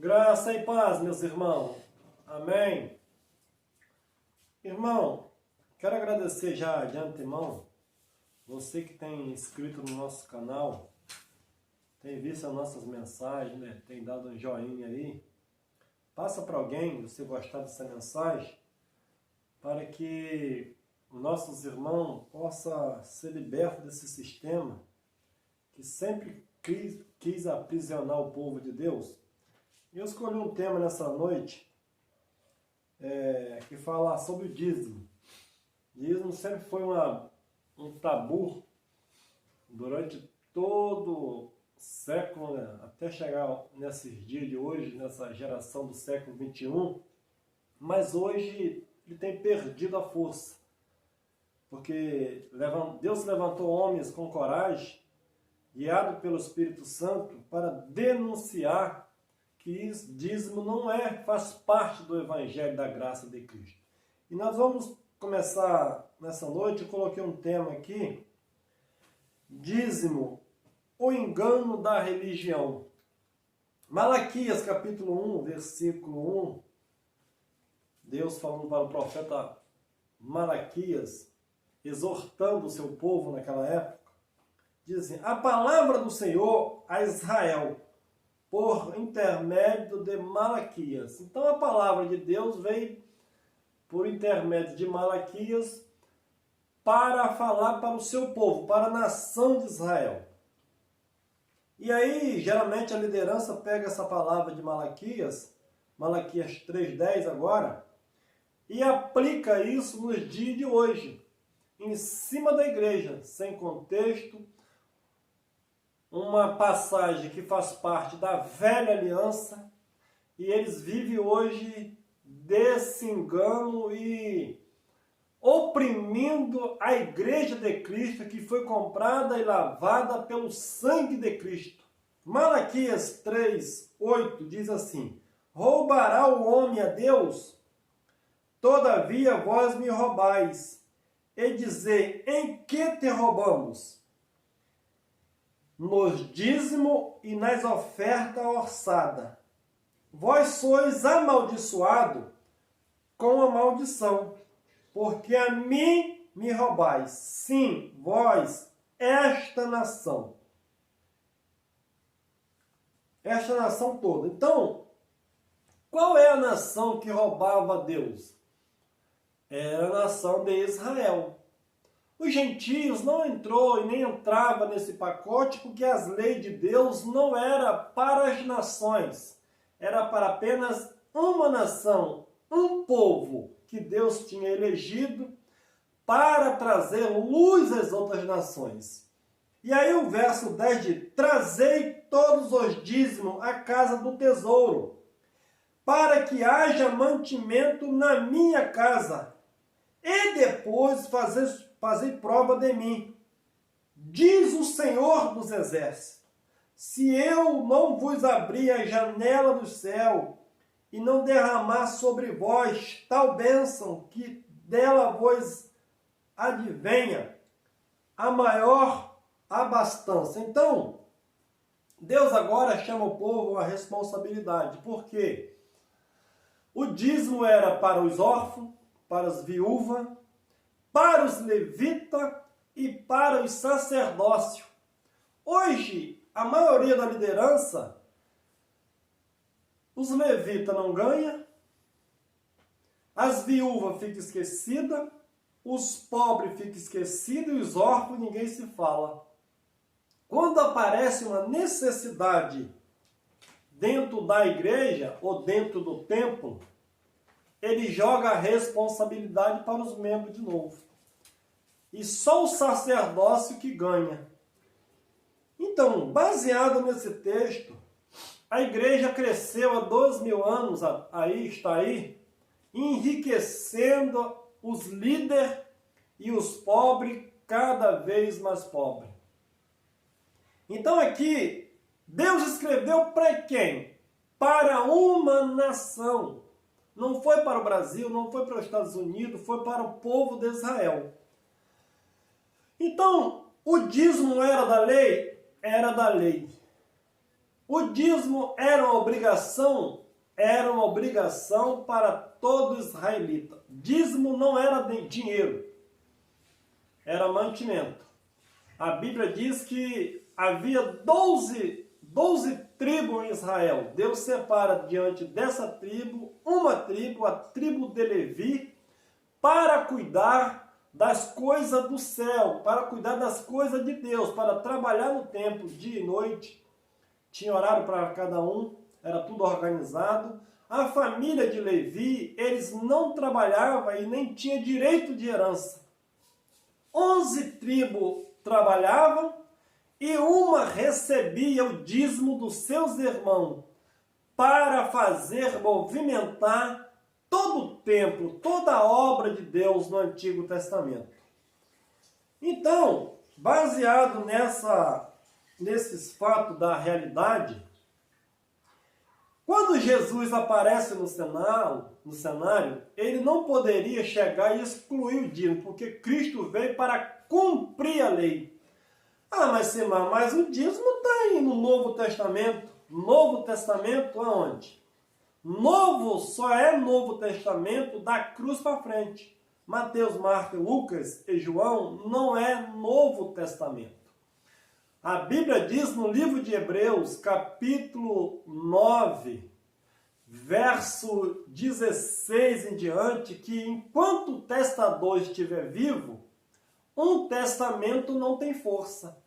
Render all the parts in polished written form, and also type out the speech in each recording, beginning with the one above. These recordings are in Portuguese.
Graça e paz, meus irmãos. Amém. Irmão, quero agradecer já de antemão você que tem inscrito no nosso canal, tem visto as nossas mensagens, né? Tem dado um joinha aí. Passa para alguém, se você gostar dessa mensagem, para que os nossos irmãos possam ser libertos desse sistema que sempre quis aprisionar o povo de Deus. Eu escolhi um tema nessa noite que fala sobre o dízimo. Dízimo sempre foi um tabu durante todo o século, né? Até chegar nesses dias de hoje, nessa geração do século XXI. Mas hoje ele tem perdido a força, porque Deus levantou homens com coragem, guiado pelo Espírito Santo, para denunciar que dízimo não faz parte do Evangelho da Graça de Cristo. E nós vamos começar nessa noite. Eu coloquei um tema aqui: dízimo, o engano da religião. Malaquias capítulo 1, versículo 1, Deus falando para o profeta Malaquias, exortando o seu povo naquela época, diz assim: a palavra do Senhor a Israel, por intermédio de Malaquias. Então a palavra de Deus veio por intermédio de Malaquias para falar para o seu povo, para a nação de Israel. E aí, geralmente a liderança pega essa palavra de Malaquias 3:10 agora, e aplica isso nos dias de hoje, em cima da igreja, sem contexto, uma passagem que faz parte da velha aliança, e eles vivem hoje desse engano e oprimindo a igreja de Cristo, que foi comprada e lavada pelo sangue de Cristo. Malaquias 3:8 diz assim: roubará o homem a Deus? Todavia vós me roubais, e dizei: em que te roubamos? Nos dízimo e nas ofertas orçada. Vós sois amaldiçoado com a maldição, porque a mim me roubais, sim, vós, esta nação toda. Então, qual é a nação que roubava a Deus? Era a nação de Israel. Os gentios não entrou e nem entrava nesse pacote, porque as leis de Deus não era para as nações, era para apenas uma nação, um povo que Deus tinha elegido para trazer luz às outras nações. E aí o verso 10 diz: trazei todos os dízimos à casa do tesouro, para que haja mantimento na minha casa, e depois fazei prova de mim, diz o Senhor dos Exércitos, se eu não vos abrir a janela do céu e não derramar sobre vós tal bênção que dela vos advenha a maior abastança. Então, Deus agora chama o povo à responsabilidade. Por quê? O dízimo era para os órfãos, para as viúvas, para os levitas e para os sacerdócios. Hoje, a maioria da liderança, os levitas não ganham, as viúvas ficam esquecidas, os pobres ficam esquecidos e os órfãos ninguém se fala. Quando aparece uma necessidade dentro da igreja ou dentro do templo, ele joga a responsabilidade para os membros de novo. E só o sacerdócio que ganha. Então, baseado nesse texto, a igreja cresceu há 2000 anos, está aí, enriquecendo os líderes e os pobres cada vez mais pobres. Então aqui, Deus escreveu para quem? Para uma nação. Não foi para o Brasil, não foi para os Estados Unidos, foi para o povo de Israel. Então, o dízimo era da lei? Era da lei. O dízimo era uma obrigação para todo israelita. Dízimo não era dinheiro, era mantimento. A Bíblia diz que havia 12 tribos em Israel. Deus separa diante dessa tribo, uma tribo, a tribo de Levi, para cuidar das coisas do céu, para cuidar das coisas de Deus, para trabalhar no templo dia e noite. Tinha horário para cada um, era tudo organizado. A família de Levi, eles não trabalhavam e nem tinham direito de herança. 11 tribos trabalhavam e uma recebia o dízimo dos seus irmãos para fazer movimentar todo o templo, toda a obra de Deus no Antigo Testamento. Então, baseado nesses fatos da realidade, quando Jesus aparece no cenário, ele não poderia chegar e excluir o dízimo, porque Cristo veio para cumprir a lei. Ah, mas o dízimo está aí no Novo Testamento. Novo Testamento aonde? Só é Novo Testamento da cruz para frente. Mateus, Marcos, Lucas e João não é Novo Testamento. A Bíblia diz no livro de Hebreus, capítulo 9, verso 16 em diante, que enquanto o testador estiver vivo, um testamento não tem força.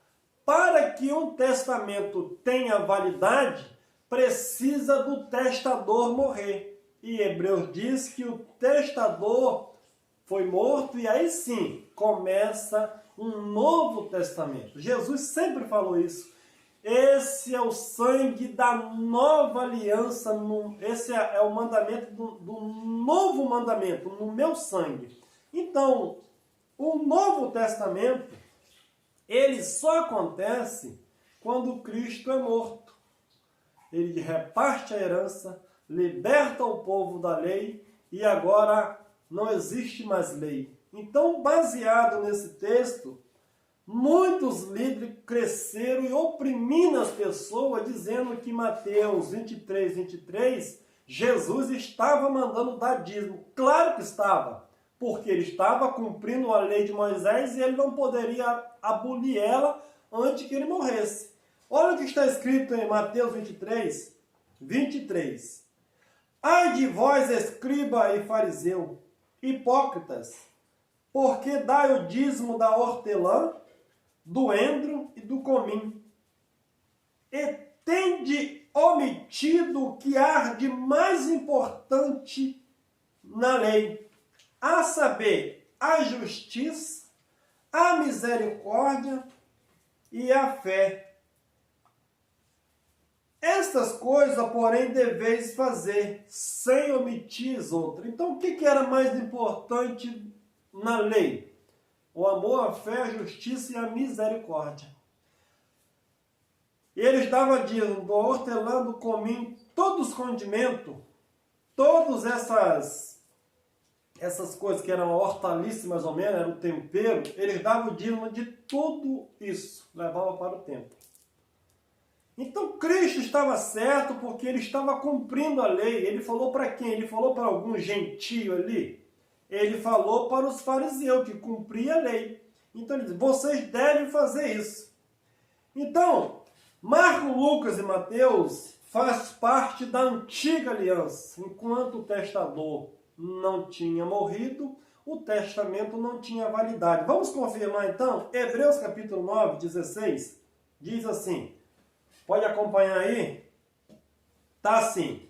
Para que um testamento tenha validade, precisa do testador morrer. E Hebreus diz que o testador foi morto e aí sim começa um novo testamento. Jesus sempre falou isso. Esse é o sangue da nova aliança, esse é o mandamento do novo mandamento, no meu sangue. Então, o Novo Testamento, ele só acontece quando Cristo é morto. Ele reparte a herança, liberta o povo da lei e agora não existe mais lei. Então, baseado nesse texto, muitos líderes cresceram e oprimindo as pessoas, dizendo que Mateus 23, Jesus estava mandando dar dízimo. Claro que estava, porque ele estava cumprindo a lei de Moisés e ele não poderia abolir ela antes que ele morresse. Olha o que está escrito em Mateus 23. Ai de vós, escriba e fariseu, hipócritas, porque dai o dízimo da hortelã, do endro e do comim, e tende omitido o que há de mais importante na lei, a saber, a justiça, a misericórdia e a fé. Estas coisas, porém, deveis fazer, sem omitir as outras. Então, o que era mais importante na lei? O amor, a fé, a justiça e a misericórdia. E ele estava dizendo, do hortelã, do comim, todos os condimentos, todas essas coisas que eram hortaliças, mais ou menos, era o tempero, eles davam o dízimo de tudo isso, levavam para o templo. Então Cristo estava certo porque ele estava cumprindo a lei. Ele falou para quem? Ele falou para algum gentio ali? Ele falou para os fariseus que cumpriam a lei. Então ele diz, vocês devem fazer isso. Então, Marcos, Lucas e Mateus faz parte da antiga aliança. Enquanto o testador não tinha morrido, o testamento não tinha validade. Vamos confirmar então? Hebreus capítulo 9, 16, diz assim, pode acompanhar aí? Tá assim,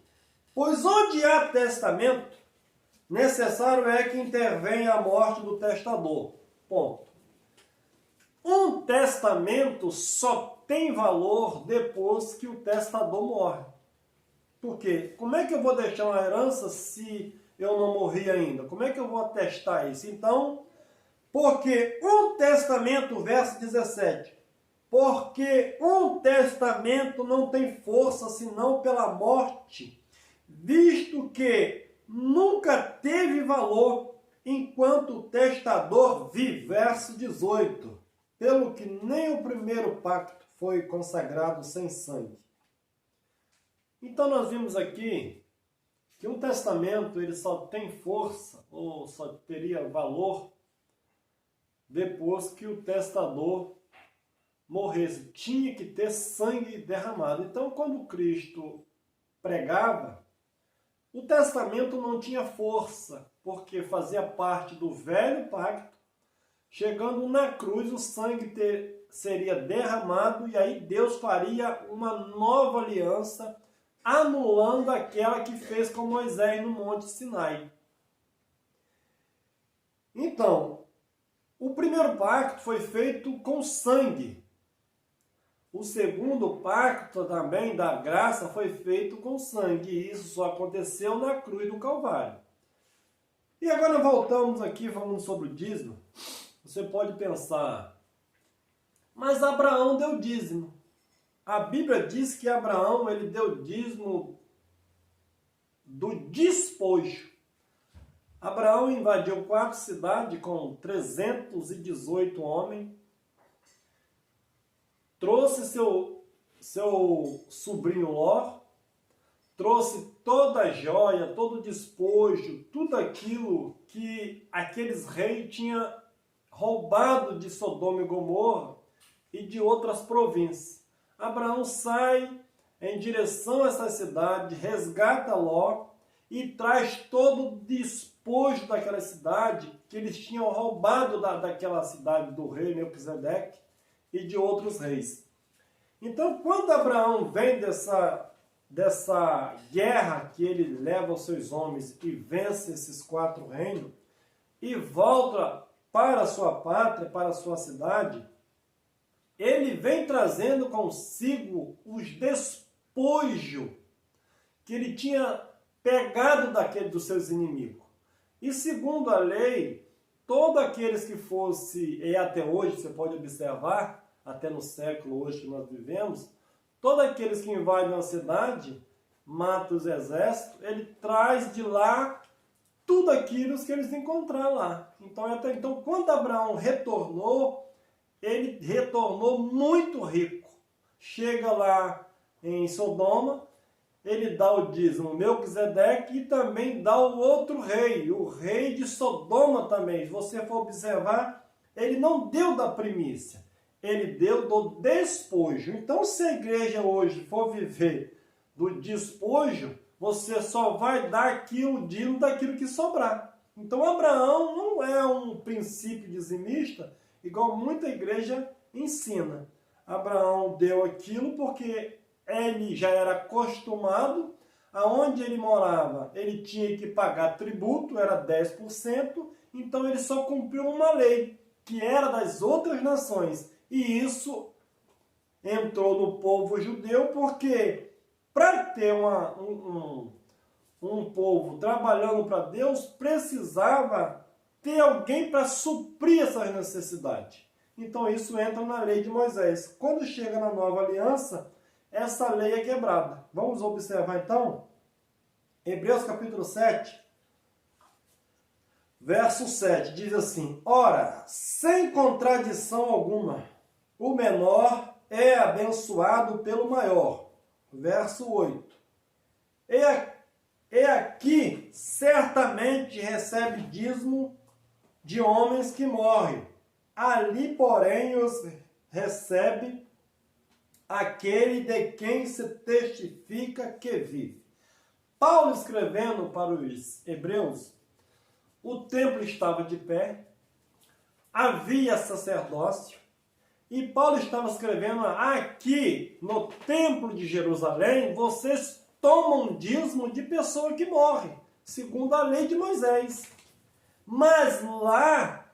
pois onde há testamento, necessário é que intervenha a morte do testador. Ponto. Um testamento só tem valor depois que o testador morre. Por quê? Como é que eu vou deixar uma herança se eu não morri ainda? Como é que eu vou atestar isso? Então, porque um testamento, verso 17, porque um testamento não tem força senão pela morte, visto que nunca teve valor enquanto o testador vive. Verso 18. Pelo que nem o primeiro pacto foi consagrado sem sangue. Então nós vimos aqui que um testamento ele só tem força ou só teria valor depois que o testador morresse. Tinha que ter sangue derramado. Então quando Cristo pregava, o testamento não tinha força, porque fazia parte do velho pacto. Chegando na cruz, o sangue seria derramado e aí Deus faria uma nova aliança, anulando aquela que fez com Moisés no Monte Sinai. Então, o primeiro pacto foi feito com sangue. O segundo pacto também da graça foi feito com sangue. E isso só aconteceu na cruz do Calvário. E agora voltamos aqui falando sobre o dízimo. Você pode pensar, mas Abraão deu dízimo. A Bíblia diz que Abraão ele deu dízimo do despojo. Abraão invadiu 4 cidades com 318 homens. Trouxe seu sobrinho Ló, trouxe toda a joia, todo o despojo, tudo aquilo que aqueles reis tinham roubado de Sodoma e Gomorra e de outras províncias. Abraão sai em direção a essa cidade, resgata Ló e traz todo o despojo daquela cidade que eles tinham roubado daquela cidade do rei Melquisedeque e de outros reis. Então, quando Abraão vem dessa guerra que ele leva os seus homens e vence esses 4 reinos e volta para a sua pátria, para a sua cidade, ele vem trazendo consigo os despojos que ele tinha pegado dos seus inimigos. E segundo a lei, todos aqueles que fosse, e até hoje você pode observar, até no século hoje que nós vivemos, todos aqueles que invadem uma cidade, matam os exércitos, ele traz de lá tudo aquilo que eles encontraram lá. Então quando Abraão retornou, ele retornou muito rico. Chega lá em Sodoma, ele dá o dízimo Melquisedeque e também dá o outro rei, o rei de Sodoma também. Se você for observar, ele não deu da primícia, ele deu do despojo. Então, se a igreja hoje for viver do despojo, você só vai dar aquilo, dízimo daquilo que sobrar. Então, Abraão não é um princípio dizimista, igual muita igreja ensina. Abraão deu aquilo porque ele já era acostumado, aonde ele morava, ele tinha que pagar tributo, era 10%, então ele só cumpriu uma lei, que era das outras nações. E isso entrou no povo judeu, porque para ter um povo trabalhando para Deus, precisava ter alguém para suprir essas necessidades. Então isso entra na lei de Moisés. Quando chega na nova aliança, essa lei é quebrada. Vamos observar então? Hebreus capítulo 7, verso 7, diz assim: Ora, sem contradição alguma, o menor é abençoado pelo maior. Verso 8. E aqui certamente recebe dízimo de homens que morrem. Ali, porém, os recebe aquele de quem se testifica que vive. Paulo escrevendo para os hebreus, o templo estava de pé, havia sacerdócio, e Paulo estava escrevendo: aqui no templo de Jerusalém, vocês tomam dízimo de pessoa que morre, segundo a lei de Moisés. Mas lá,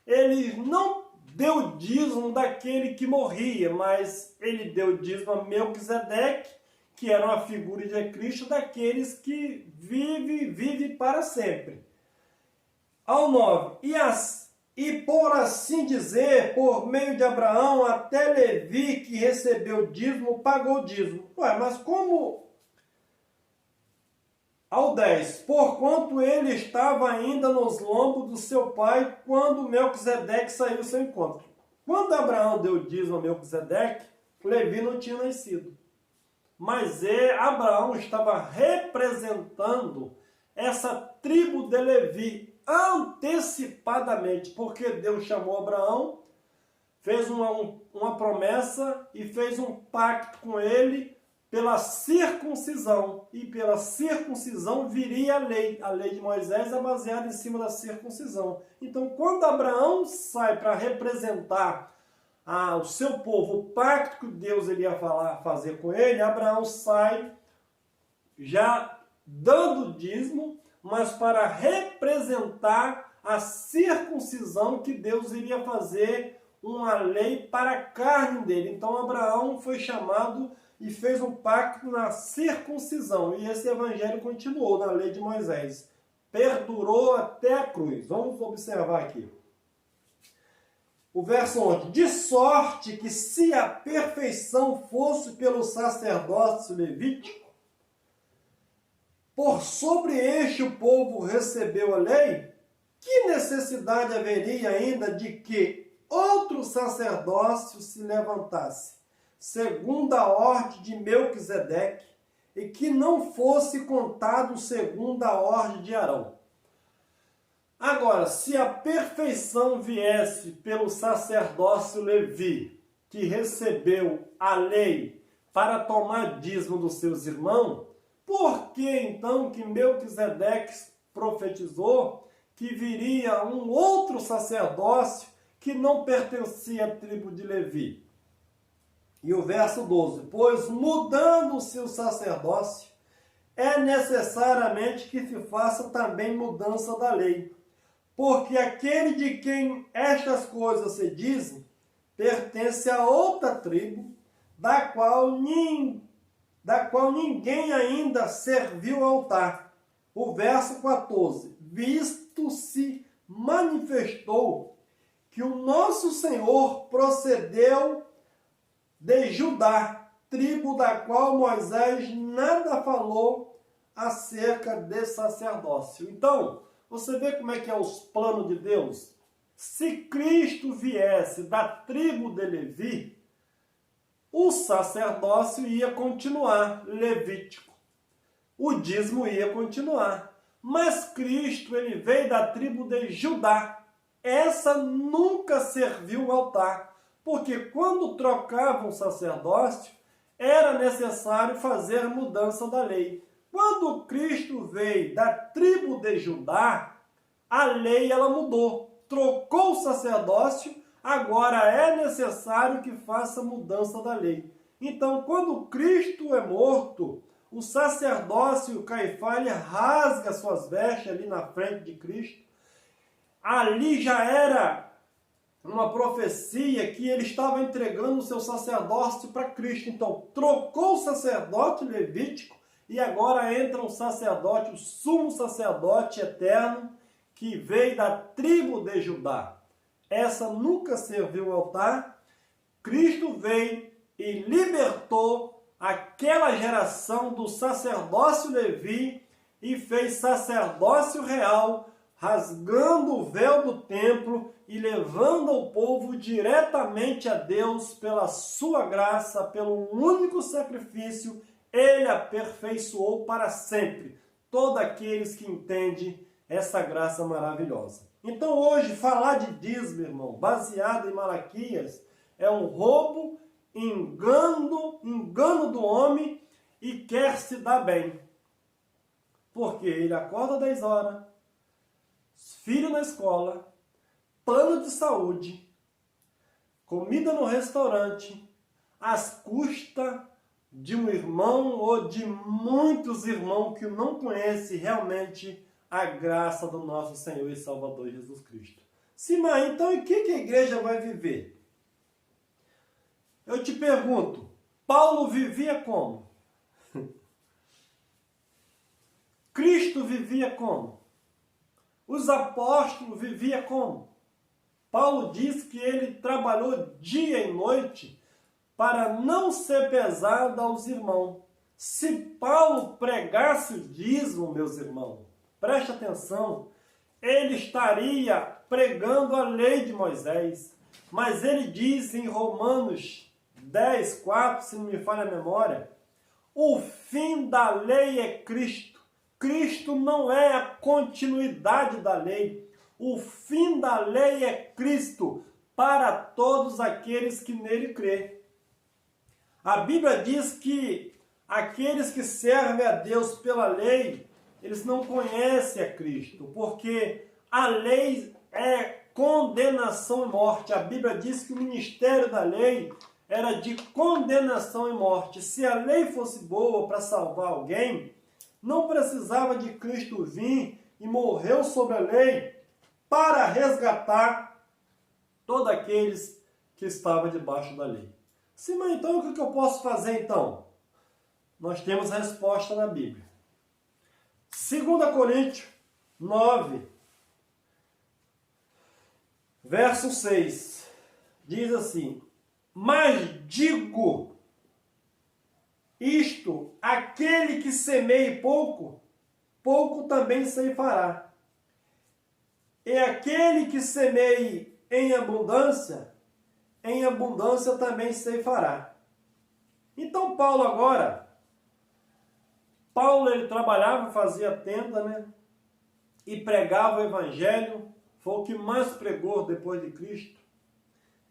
ele não deu dízimo daquele que morria, mas ele deu dízimo a Melquisedeque, que era uma figura de Cristo, daqueles que vive para sempre. Ao 9. E por assim dizer, por meio de Abraão, até Levi, que recebeu dízimo, pagou dízimo. Ué, mas como? Ao 10. Porquanto ele estava ainda nos lombos do seu pai, quando Melquisedeque saiu ao seu encontro. Quando Abraão deu dízimo a Melquisedeque, Levi não tinha nascido. mas Abraão estava representando essa tribo de Levi antecipadamente, porque Deus chamou Abraão, fez uma promessa e fez um pacto com ele pela circuncisão, e pela circuncisão viria a lei. A lei de Moisés é baseada em cima da circuncisão. Então, quando Abraão sai para representar o seu povo, o pacto que Deus iria fazer com ele, Abraão sai já dando dízimo, mas para representar a circuncisão que Deus iria fazer uma lei para a carne dele. Então Abraão foi chamado e fez um pacto na circuncisão. E esse evangelho continuou na lei de Moisés. Perdurou até a cruz. Vamos observar aqui. O verso 11. De sorte que se a perfeição fosse pelo sacerdócio levítico, por sobre este o povo recebeu a lei, que necessidade haveria ainda de que outro sacerdócio se levantasse, segundo a ordem de Melquisedeque, e que não fosse contado segundo a ordem de Arão? Agora, se a perfeição viesse pelo sacerdócio Levi, que recebeu a lei para tomar dízimo dos seus irmãos, por que então que Melquisedeque profetizou que viria um outro sacerdócio que não pertencia à tribo de Levi? E o verso 12, pois mudando-se o sacerdócio, é necessariamente que se faça também mudança da lei, porque aquele de quem estas coisas se dizem, pertence a outra tribo, da qual ninguém ainda serviu ao altar. O verso 14, visto se manifestou que o nosso Senhor procedeu de Judá, tribo da qual Moisés nada falou acerca de sacerdócio. Então, você vê como é que é os planos de Deus? Se Cristo viesse da tribo de Levi, o sacerdócio ia continuar levítico. O dízimo ia continuar. Mas Cristo, ele veio da tribo de Judá. Essa nunca serviu ao altar. Porque quando trocavam o sacerdócio, era necessário fazer mudança da lei. Quando Cristo veio da tribo de Judá, a lei ela mudou. Trocou o sacerdócio, agora é necessário que faça mudança da lei. Então, quando Cristo é morto, o sacerdócio Caifás ele rasga suas vestes ali na frente de Cristo. Ali já era uma profecia que ele estava entregando o seu sacerdócio para Cristo. Então, trocou o sacerdote levítico e agora entra um sacerdote, o sumo sacerdote eterno, que veio da tribo de Judá. Essa nunca serviu ao altar. Cristo veio e libertou aquela geração do sacerdócio Levi e fez sacerdócio real, rasgando o véu do templo e levando o povo diretamente a Deus pela sua graça, pelo único sacrifício. Ele aperfeiçoou para sempre todos aqueles que entendem essa graça maravilhosa. Então hoje falar de dízimo, irmão, baseado em Malaquias, é um roubo, engano do homem e quer se dar bem. Porque ele acorda 10 horas, filho na escola, plano de saúde, comida no restaurante, às custas de um irmão ou de muitos irmãos que não conhecem realmente a graça do nosso Senhor e Salvador Jesus Cristo. Sim, mas então em que a igreja vai viver? Eu te pergunto, Paulo vivia como? Cristo vivia como? Os apóstolos viviam como? Paulo diz que ele trabalhou dia e noite para não ser pesado aos irmãos. Se Paulo pregasse o dízimo, meus irmãos, preste atenção, ele estaria pregando a lei de Moisés. Mas ele diz em Romanos 10, 4, se não me falha a memória, O fim da lei é Cristo. Cristo não é a continuidade da lei. O fim da lei é Cristo para todos aqueles que nele crê. A Bíblia diz que aqueles que servem a Deus pela lei, eles não conhecem a Cristo, porque a lei é condenação e morte. A Bíblia diz que o ministério da lei era de condenação e morte. Se a lei fosse boa para salvar alguém, não precisava de Cristo vir e morreu sobre a lei para resgatar todos aqueles que estavam debaixo da lei. Sim, mas então o que eu posso fazer então? Nós temos a resposta na Bíblia. 2 Coríntios 9, verso 6, diz assim: mas digo isto, aquele que semeie pouco, pouco também ceifará. E aquele que semeie em abundância também ceifará. Então Paulo ele trabalhava, fazia tenda, né? E pregava o evangelho, foi o que mais pregou depois de Cristo.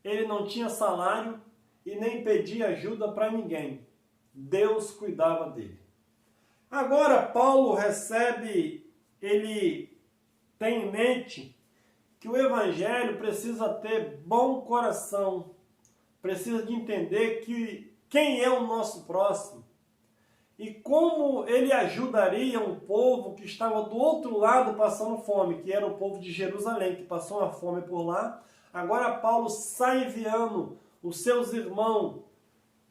Ele não tinha salário e nem pedia ajuda para ninguém. Deus cuidava dele. Agora Paulo ele tem em mente que o evangelho precisa ter bom coração, precisa de entender quem é o nosso próximo e como ele ajudaria um povo que estava do outro lado passando fome, que era o povo de Jerusalém, que passou uma fome por lá. Agora Paulo sai enviando os seus irmãos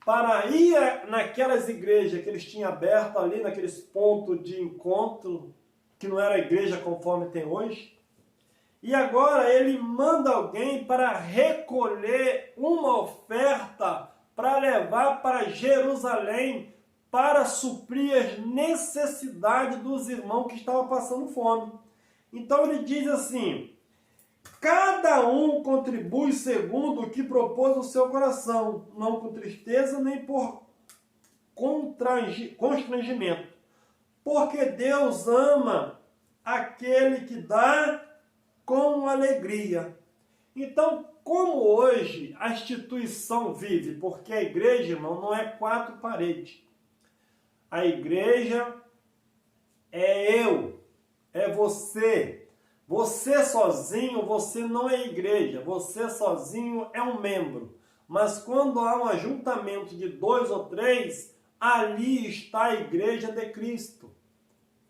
para ir naquelas igrejas que eles tinham aberto ali, naqueles pontos de encontro, que não era igreja conforme tem hoje. E agora ele manda alguém para recolher uma oferta para levar para Jerusalém, para suprir as necessidades dos irmãos que estavam passando fome. Então ele diz assim: cada um contribui segundo o que propôs o seu coração, não com tristeza nem por constrangimento, porque Deus ama aquele que dá com alegria. Então, como hoje a instituição vive, porque a igreja, irmão, não é quatro paredes. A igreja é eu, é você. Você sozinho, você não é igreja. Você sozinho é um membro. Mas quando há um ajuntamento de 2 ou 3, ali está a igreja de Cristo.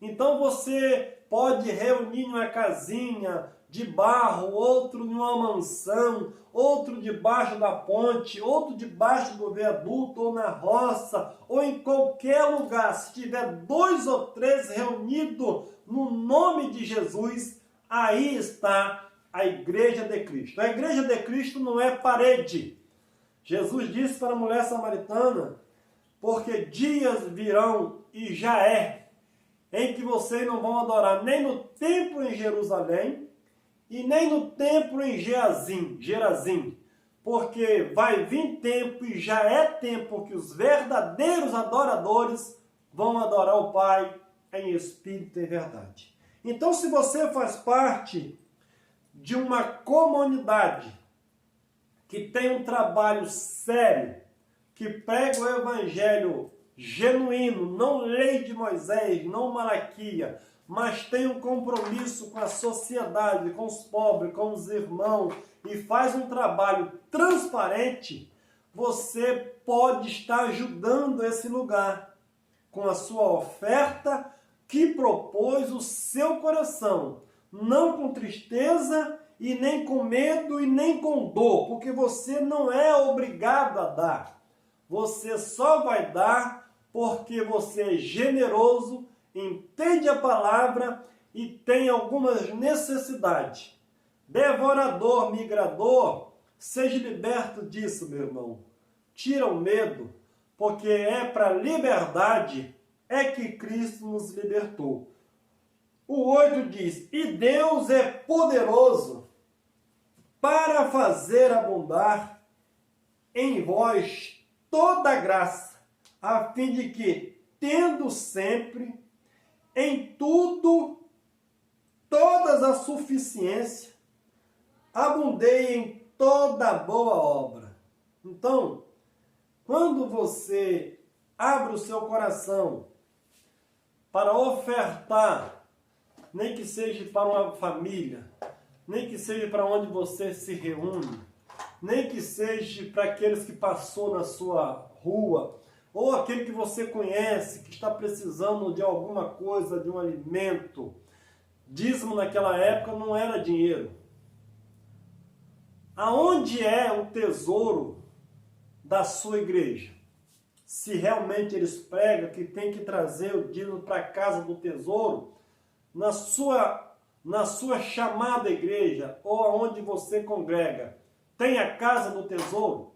Então você pode reunir numa casinha de barro, outro numa mansão, outro debaixo da ponte, outro debaixo do viaduto, ou na roça, ou em qualquer lugar. Se tiver 2 ou 3 reunidos no nome de Jesus, aí está a igreja de Cristo. A igreja de Cristo não é parede. Jesus disse para a mulher samaritana: porque dias virão, e já é, em que vocês não vão adorar nem no templo em Jerusalém, e nem no templo em Gerazim, porque vai vir tempo, e já é tempo, que os verdadeiros adoradores vão adorar o Pai em espírito e verdade. Então, se você faz parte de uma comunidade que tem um trabalho sério, que prega o evangelho genuíno, não lei de Moisés, não Malaquia, mas tem um compromisso com a sociedade, com os pobres, com os irmãos, e faz um trabalho transparente, você pode estar ajudando esse lugar com a sua oferta que propôs o seu coração, não com tristeza e nem com medo e nem com dor, porque você não é obrigado a dar. Você só vai dar porque você é generoso, entende a palavra e tem algumas necessidades. Devorador, migrador, seja liberto disso, meu irmão. Tira o medo, porque é para a liberdade é que Cristo nos libertou. O 8 diz: e Deus é poderoso para fazer abundar em vós toda graça, a fim de que, tendo sempre, em tudo, todas a suficiência, abundei em toda boa obra. Então, quando você abre o seu coração para ofertar, nem que seja para uma família, nem que seja para onde você se reúne, nem que seja para aqueles que passou na sua rua, ou aquele que você conhece, que está precisando de alguma coisa, de um alimento. Dízimo naquela época não era dinheiro. Aonde é o tesouro da sua igreja? Se realmente eles pregam que tem que trazer o dízimo para a casa do tesouro, na sua chamada igreja, ou aonde você congrega, tem a casa do tesouro?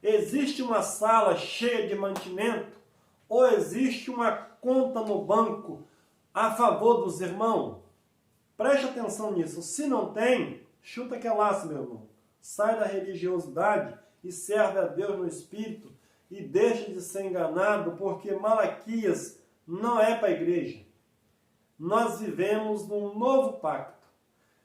Existe uma sala cheia de mantimento? Ou existe uma conta no banco a favor dos irmãos? Preste atenção nisso. Se não tem, chuta que é laço, meu irmão. Sai da religiosidade e serve a Deus no Espírito e deixa de ser enganado, porque Malaquias não é para a igreja. Nós vivemos num novo pacto.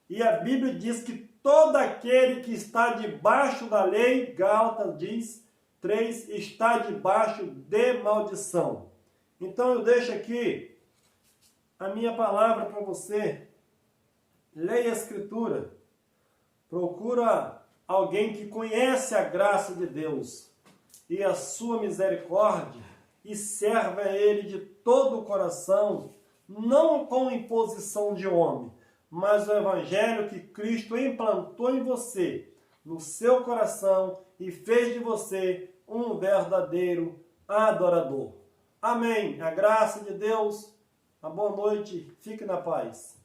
E a Bíblia diz que todo aquele que está debaixo da lei, Gálatas diz 3, está debaixo de maldição. Então eu deixo aqui a minha palavra para você. Leia a Escritura. Procura alguém que conhece a graça de Deus e a sua misericórdia e serve a Ele de todo o coração, não com imposição de homem, mas o Evangelho que Cristo implantou em você, no seu coração, e fez de você um verdadeiro adorador. Amém. A graça de Deus, a boa noite, fique na paz.